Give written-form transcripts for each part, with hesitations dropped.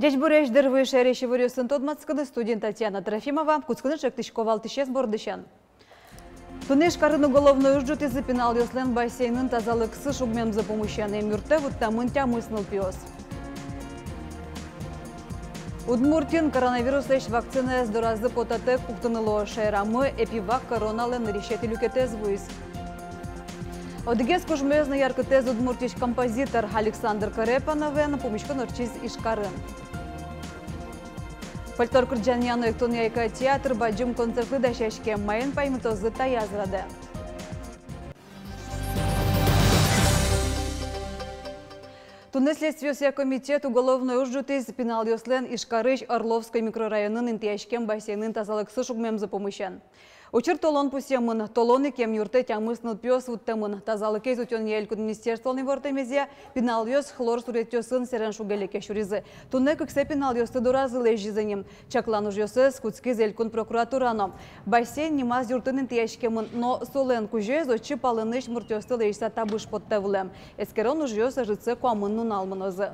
Дежбуреждер вышереши вырёсын тодмацканы студент Татьяна Трофимова, куцканы шектышковал тишес бордышан. Тунеш карыны головной ужжут из пенал ёслен бассейнын тазалыксы шугмемзы помощаны мюрте вуттамын тямысныл пиос. Удмуртин коронавирус эш вакцина сдоразы потатек пуктыныло шайрамы эпивак коронален решети люкетез вуиз. Одегес кожмезный яркотез удмуртич композитор Александр Карепановен помещен орчиз ишкарын. Фольклор Кырджаньяну Эктоньяйка театр баджим концерты дашешке майын паймытозы таязрады. Тунне следствия комитет уголовной ужжуты пенал ёслен Ишкарыш Орловской микрорайонын интияшкен бассейнын тазалыксы шугмемзы помощен. Учер толон пусемын, толоны кем юрте тямысныл пёс уттамын. Тазалыкез утен елкун министерстволный вортемезе пенал ёс хлор суреттёсын серен шугелеке шуризы. Тунне кыксе пенал ёсты дуразы лежизынем. Чаклан уж ёсы скутскиз елкун прокуратурано. Бассейн немаз юртын интияшкемын, но солен кужез очи палыныш муртёсты лежса табыш подтевлем. Эскерон уж ёсы жыцы куамын нуналмынозы.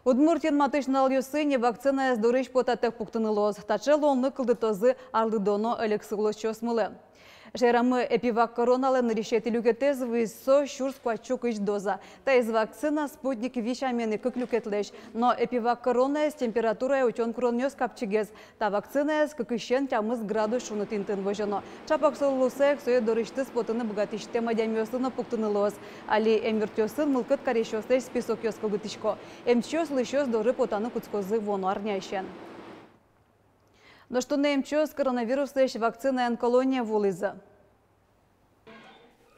Удмуртин матышнал юсыне вакцина сдурыш потатек пуктынылоз. Тачел он ныкылды тозы арлыдоно элексыглос чосмылы. Шерамы эпивак короналы решети люкетез высо шурс квачук иш доза. Та из вакцина спутник вишамены как люкетлеш. Но эпивак корона с температурой учен кронёс капчигез. Та вакцина с как ищен тямыз градус шунутинтын вожено. Чапак солусек сое дорышты спотыны богатиште мадямёсыны пуктынылоз. Али эмвертёсын мылкыт карешёстеш список ёскогытышко. Эмчёс лышёс доры потаны куцкозы вону арнящен. Но что на МЧС коронавирус вакцина колония вулыза.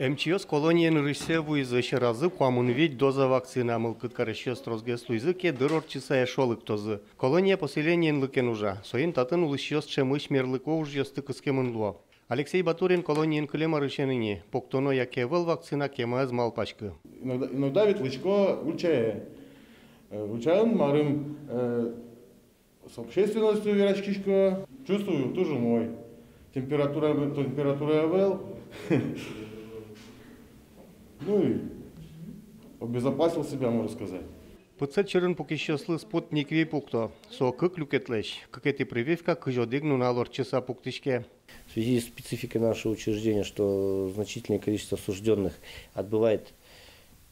МЧС колония рысе вуизы разы куамын ведь доза вакцина мылкыт карышёс трозгес луизыке дырор чисая шолык тозы. Колония поселения лыкен ужа. Соин татын улышёс чемыш мерлыко уж ёсты кыскемын луа. Алексей Батурин колониян клема рышенине. Поктоно якевел вакцина кема малпачка. Иногда ведь лычко учая. Учаем марым с общественностью верачкишка. Чувствую, тоже мой. Температура вел. Ну и обезопасил себя, можно сказать. Пыцет черен покищослы спутник вей пукто. Со как люкетлеш, как эти прививка к жодигну на лор часа пуктышке. В связи с спецификой нашего учреждения, что значительное количество осужденных отбывает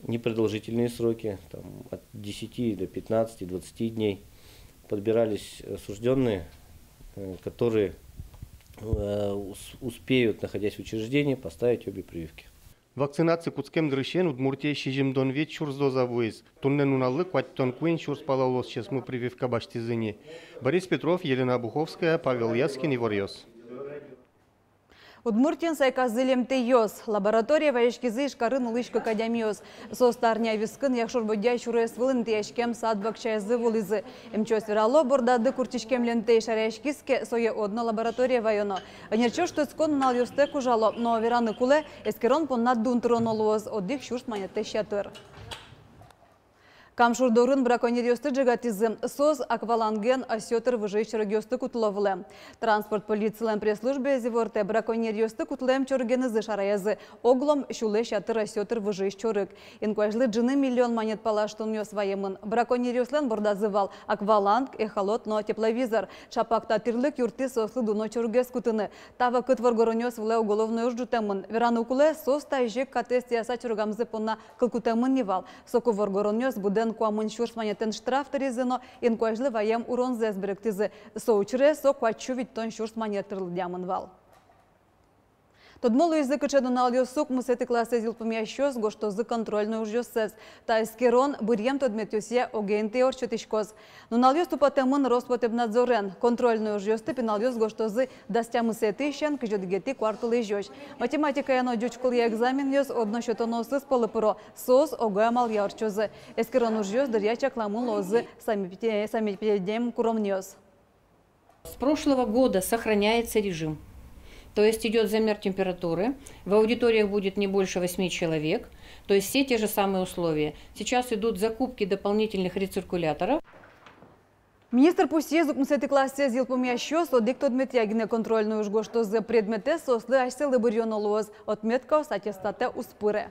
непродолжительные сроки, там, от 10 до 15-20 дней, подбирались осужденные, которые успеют, находясь в учреждении, поставить обе прививки. Вакцинация куцкем дрыщен удмуртия щижимдон ведь чурс доза вуиз. Туннен уналы кваттон куин чурс палалос сейчас мы прививка баштизыни. Борис Петров, Елена Буховская, Павел Яскин и Ворьёс. Удмуртин сайказылем тейос. Лаборатория ваешкизы ишкарын улышка академиос. Состарня вискын яхшур бодя шурес вылын тейшкем садвак чайзы вулызы. Мчос верало бордады курчишкем лентей шаряшкизке сое одна лаборатория вайоно. Нерчо что скон нал юстек ужало, но вераны куле эскерон поннад дунтронолуоз отдых шурс манете щатыр. Камшурдорын браконьерьёсты джигатизм соз акваланген осётыр выжиж чырыгёсты кутловлы. Транспорт полициялен пресс-службе зиворте браконьерьёсты кутлем чоргенызы шараязы оглом шуле шатыр осётыр выжиж чорык. Инкуажлы джины миллион монет палаштун ёс ваемын. Браконьерьёслен бордазывал акваланг, эхолот, но тепловизор. Чапакта тирлык юрты сослы дуно чоргес кутыны. Тава кытвор горонёс вле уголовной ужжутемын. Верану куле сос тайжек катестияса чоргамзы понна кылкутемын невал. Соковор горонёс буден куамын шурс манетен штраф таризыно, инкуажлы ваем урон зэсбіріктізі. Соучыре со куачу виттон шурс манетырлы дямын вал. Тодмолу язык чедонал ёсук мусети классы зилпумящёс гоштозы контрольный уж ёсэс. Та эскерон бырьем тодметюсе огенты орчотишкоз. Нунал ёсту потемын Роспотребнадзорен. Контрольный уж ёсты пенал ёс гоштозы дастя мусети ищен кжёдгети кварталы жёж. Математика яно дючкул я экзамен ёс одно шётоносыз полыпыро. Сос огамал ярчозы. Эскерон уж ёс дырья чакламын лозы сами педем куромнёс. С прошлого года сохраняется режим. То есть идет замер температуры, в аудиториях будет не больше 8 человек, то есть все те же самые условия. Сейчас идут закупки дополнительных рециркуляторов. Министр Пусезук мусети классе зилпумящёс одик отметягине контрольную ужго, что за предмете сослы ашселы бырьёнолуоз отметка с аттестате успыры.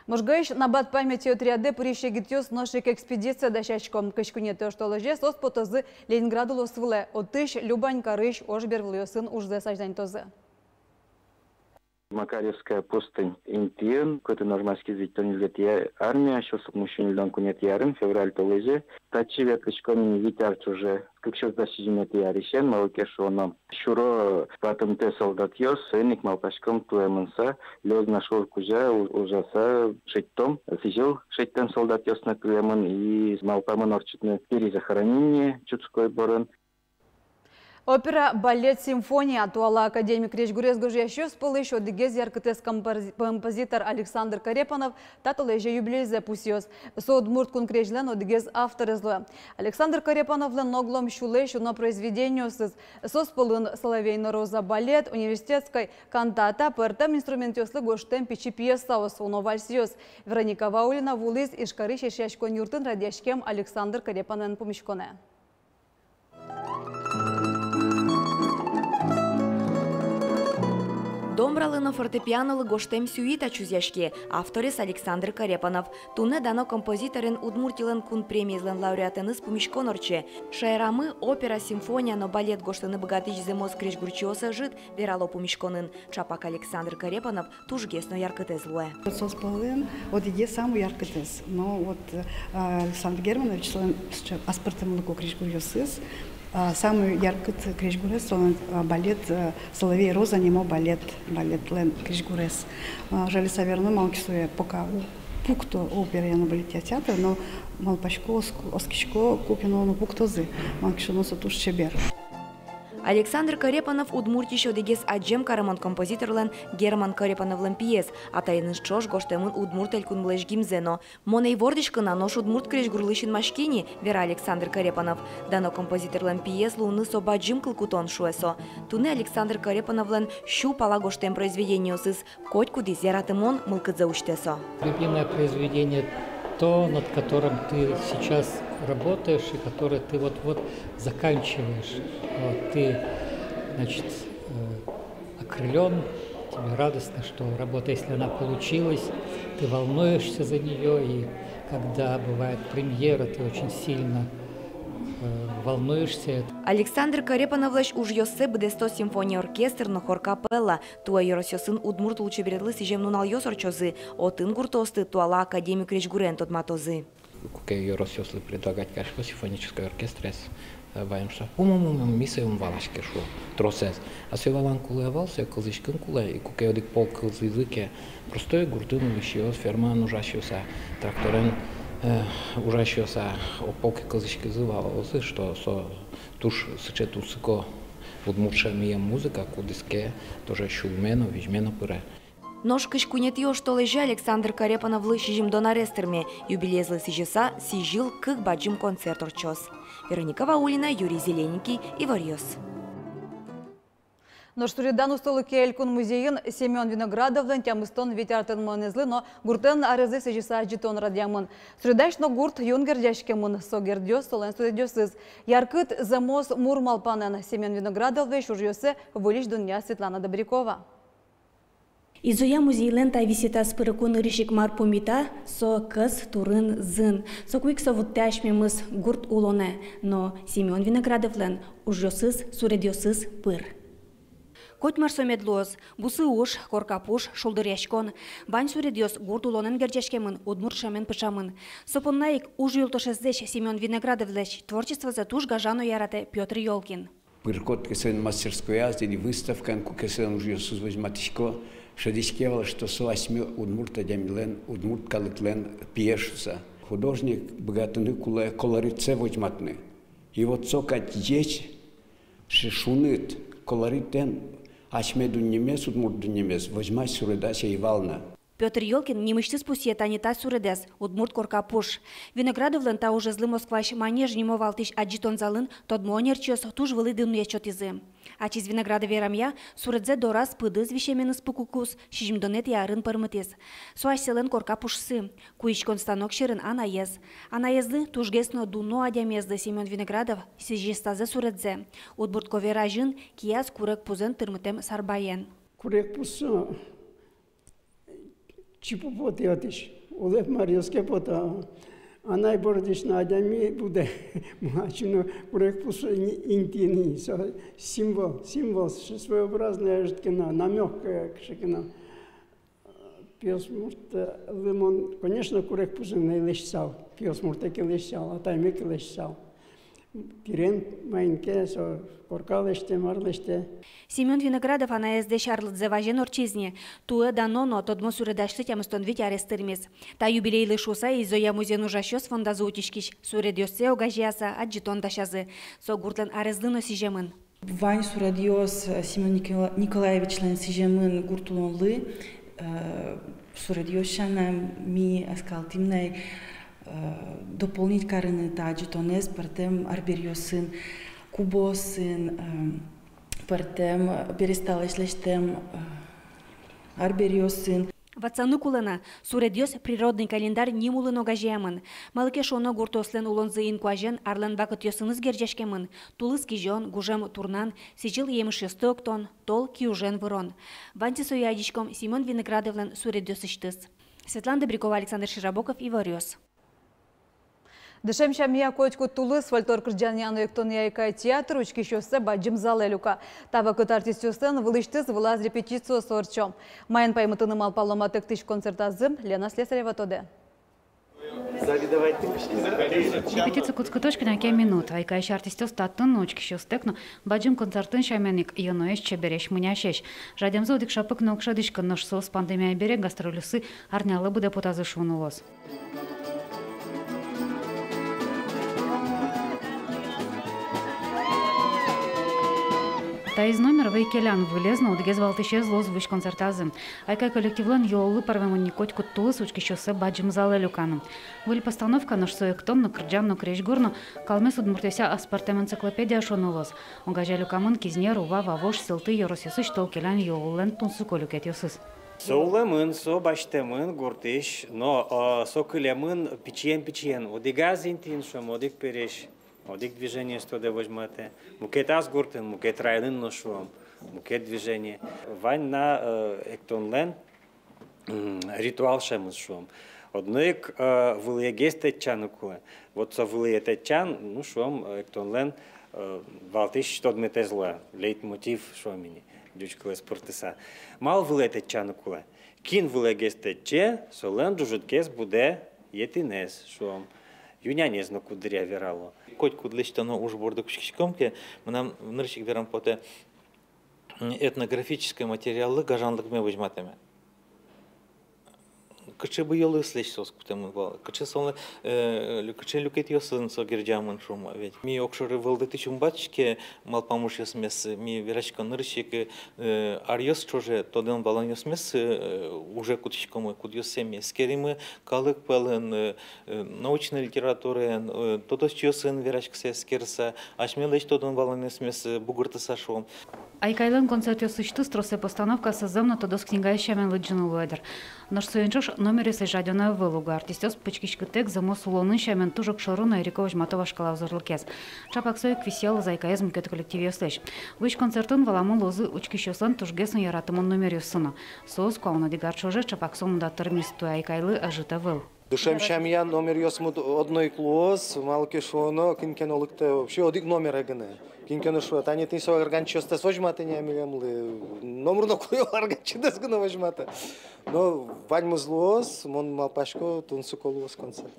Можгаиш набат памяти отряды прищегитёс ношик экспедиция дащачком качкунете штоложе сос потозы Ленинграду лосвыле. Отыш Любань Карыш ожбер влёсын ужзе саждань тозы. Макаревская пустынь Интиен, какой-то нормальский зрительный армия, еще с мужчиной кунет ярым, февраль толыже. Тачи веткачкони витярч уже, как еще засижимет ярищен, малкешоном. Шуро потом те солдат йос, сыник малпашком туэмынса, лёз нашел кужа, ужаса шеттом, сижил шеттем солдат йос на туэмын и малпамын орчутны перезахоронение, чудской борон. Опера «Балет симфония» туала академик Речгурез Гужьящу спал еще дегез яркотес композитор Александр Карепанов таталеже юбилей запусиос. Соудмурт конкрежлен одегез автор изло. Александр Карепанов лен ноглом щулещу на произведению соспалын соловейно роза балет университетской кантата пертем инструментёслы гоштем пичи пьеса осуно вальсиос. Вероника Ваулина вулиз ишкары шешяшкон юртын радяшкем Александр Карепанен помещконе. Домбралы на фортепиано гоштем сюита чузяшки, авторис Александр Карепанов. Туне дано композиторин удмуртилен кун премиезлен лауреатеныз помещконорче. Шайрамы опера симфония но балет гоштаны богатыч земос крещгурчиоса жит верало помещконын. Чапак Александр Карепанов тужгесно яркотез луэ. Сосполын, вот иде самый яркотез. Но вот Александр Германович аспартем луко крещгурчиосыз. Самый яркий крещгурес, балет «Соловей роза» немо балет лен крещгурес. Жали саверну малкисуе пока пукто опера на балете театр, но малпашко оскичко купино на пуктозы малкишоно сатуш чебер. Александр Карепанов удмуртиш одегес аджем карамон композиторлен Герман Карепановлен пьес, а тайныш чош гоштемын удмуртель кунблеш гимзено. Моней вордишкына нош удмурт креш гурлышин машкини, вера Александр Карепанов. Дано композиторлен пьес луны соба джимкл кутон шуэсо. Туны Александр Карепановлен щу пала гоштем произведению сыз котьку дизератымон мылкыдзе учтесо. Любимое произведение то, над которым ты сейчас работаешь и которое ты вот-вот заканчиваешь. Вот, ты, значит, окрылен, тебе радостно, что работа, если она получилась, ты волнуешься за нее, и когда бывает премьера, ты очень сильно волнуешься. Александр Карепановлаш уж йосе бдесто симфония оркестр но хор капелла. Туа йоросёсын удмурт лучше бередлы сижем нунал йосорчозы, отын гуртосты туала академик Речгурен тот матозы. Куке йоросёслы предлагать, конечно, симфонический оркестр, ваем что мисеум валашке шо тросес. А се валан куле валсе кылышкын куле и куке одик пол кылз языке простой гуртын улышиос ферман ужащился тракторен ужащился ополки кылышки зывалосы, что со туш сычету сыко удмуртша мия музыка кудиске тоже шулмено вижмено пыре. Ножкыш кунет ёж толежа Александр Карепанов лышижим донарестерме, юбилезлы сижеса сижил кык баджим концерт орчос. Вероника Ваулина, Юрий Зелененький и Варьёс. Ноштуридан устолыки Элькун музейын Семен Виноградовлен тямыстон ветертен монезлы, но гуртен арызы сижеса житон радиамын. Средашно гурт юнгер дяшкемын согердёс солен студиосыз. Яркыт замоз мурмалпанен Семен Виноградовлеш ужьёсы вылиш дунья Светлана Добрякова. Изоя музейлен та висита спырыкун ырышик марпумита со кыз турын зын. Со куикса вуттяшме мыс гурт улоне, но Семен Виноградовлен ужьёсыз суредёсыз пыр. Котмар сомедлоз, бусы уш, коркапуш, шолдыряшкон. Бань суредёс гурт улонен герчашкемын, удмуртшамен пышамын. Сопоннаик уж юлтошездеш Семен Виноградовлеш творчество за туш гажану ярате Петр Ёлкин. Пыркот кесен мастерская, здесь выставка, кесен уж юсуз возьматишко. Шадискевал, что со 8 удмурта демилен, удмурт калыклен пьешуса. Художник богатыны куле колоритце возьматны. И вот сокать есть, шешунит, колоритен, ашмеду немес, удмурту немес, возьмать суредася и вална. Петр Ёлкин немышты спусет, а не та суредес, удмурт коркапуш. Виноградовлен та уже злы москваш манеж немо валтиш аджитон залын, тод монерчёс туж вылыдыну ячот изы. А чиз Виноградове рамья суредзе дораз пыдыз вишемен спукукус, шижимдонет ярын пармытес. Суаш селен коркапушсы, куичкон станок шерын анаез. Анаезды тужгесно дуно адямезды Семен Виноградов сижестазе суредзе. Удмурт ковера жын кияз курек пузен тырмытем сарбаен. Курек пузен. чипупот ятиш. Олег Марьевский пота. Она и бородичная адями буде. Мачину корекпус интини. Символ своеобразная житкина, намек кшикина. Пиосмурт лимон, конечно, корекпус не лещал. Пиосмурт таки лещал, а таймек лещал. Пирен майнке со коркалеште, марлеште. Семен Виноградов АНСД шарлыдзе важен орчизне. Туэ даноно тодмо сүредашлы тямыстон вить арестырмез. Та юбилейлы шуса изоя музен ужащёс фондазы утишкиш. Сүредёссе огажияса аджитон дашазы. Со гуртлен арездыно сижемын. Вань Сурадиос Семен Николаевич лен сижемын гуртулонлы. Сурадиошана ми аскалтимнай дополнить карыны та аджитонез, партем арберьосын, кубосын, партем пересталешлештем арберьосын. Ватсану кулана суредёс природный календарь нимулын огажемын. Малыке шоно гуртослен улонзы инкуажен арлен вакыт ёсыныз герджешкемын. Тулыс кижон, гужем турнан, сичил емыш ёстоктон, тол киужен вырон. Ванти соядичком Семен Виноградовлен суредёс иштыс. Светлана Добрякова, Александр Широбоков, Ивариос. Дышем шамия котку тулыс фольклор кырджаньяну эктонияйка театр учки шоссе баджим залелюка. Тавакыт артистёстен вылыштыз вылаз репетицию сорчом. Майын паймытыны малпалома тыктыш концертазым Лена Слесарева тоде. Репетицию куцкуточки на 5 минут. Айкайши артистёс таттын учки шостекну баджим концертын шаменик йоноэш чебереш мыняшеш. Жадем зодик шапык нокшадышкы ношсос пандемия берег гастролюсы арнялы буде потазы шунулос. Та из номера вейкелян вылезна, удгез валтыше злоз выш концертазы. Айкай коллективлан йоллы парвемон никоть куттулы сучки шоссе баджим залы люканым. Выль постановка наш соектон на крджан, но крещгурно, калмес удмуртеся аспартем энциклопедия шонулос. Угажа люкамын кизне, рува, вавош, сылты, йоросесыш, толкелян йоллен тунсуко люкет йосыз. Соулемын, со баштемын, гуртыш, но со кылемын пичен. Одигаз интин шом, одик переш. Одик движение что да возьмете. Мукет азгуртен, мукет райлын ношуам, мукет движение. Вань на эктонлен ритуал шемус шуам. Одноик вылиегесте чанукуе. Вот со вылиете чан, ну шуам эктонлен валтыш что дмете злоя. Лейтмотив шуамини. Дючкале спортиса. Мал вылиете чанукуе. Кин вылиегесте че, солен джужуткес буде етинес шуам. Юня не знаю, куда верало. Коть кудлыштано уж бордок шкишкомке, мы нам нырщик берем поте этнографические материалы гажанлык мы возьматами. Каче бы елы слышь сос кутем был, каче сон, каче люкет ёсын со герджамын шума ведь. Ми окшоры вылдыты чумбачке мал помощь ёсмес, ми верачка нырщик арьёс чоже тоден балан ёсмес уже кутичком кудёсеми. Скеримы калык пелен научной литературы, тодос ёсын верачка се скерса, ашмелыч тоден балан ёсмес бугуртыса шум. Айкайлен концерт ёсышты стросе постановка соземно тодос книга шамен лыджину луэдер. Наш соенчош номер если жадёна вылуга артистёс пычкишкы тек замос улонын шамен тужок шоруна Ирикович Матова шкала взорлыкез. Чапак соек висел зайкаезм кет коллектив ёслеш. Выш концертын валамын лозы учкишёсан тужгесын яратымын номер ёсына. Соос куауна дигарчоже чапак сонында тырмисту айкайлы ажыта выл. Душем шамьян номер ёсмут одной клоз, малки шоно, кинкен олыкты вообще одик номер эгене. Кинкен шо, тани ты со органчосты сожматы не амилемлы. Номер на кую органчидес гына возьматы. Но ваньмы злоз, мон малпашко тунсу колуос концерт.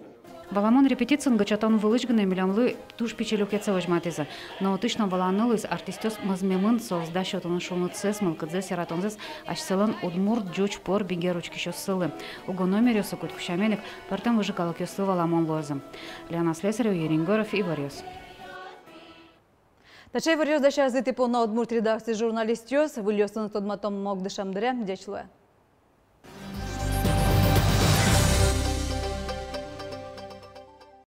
Валамон репетициян гачатан вылычганы милямлы туш пичелюк яца возьматыза. Но тышна валанылыз артистёс мазмемын соозда шотаны шумыцес, мылкыдзес, яратонзес, ашселан удмурт джуч пор бигеручки шоссылы. Уго номер ёсыкут кушаменик, партем выжикалык ёсы валамон лозы. Лена Слесарева, Ерингоров, Ивариос. Тачай варьёс даша зы типу на удмурт редакции журналист ёс, вылёсын тодматом мог дышам дыря, дячлуя.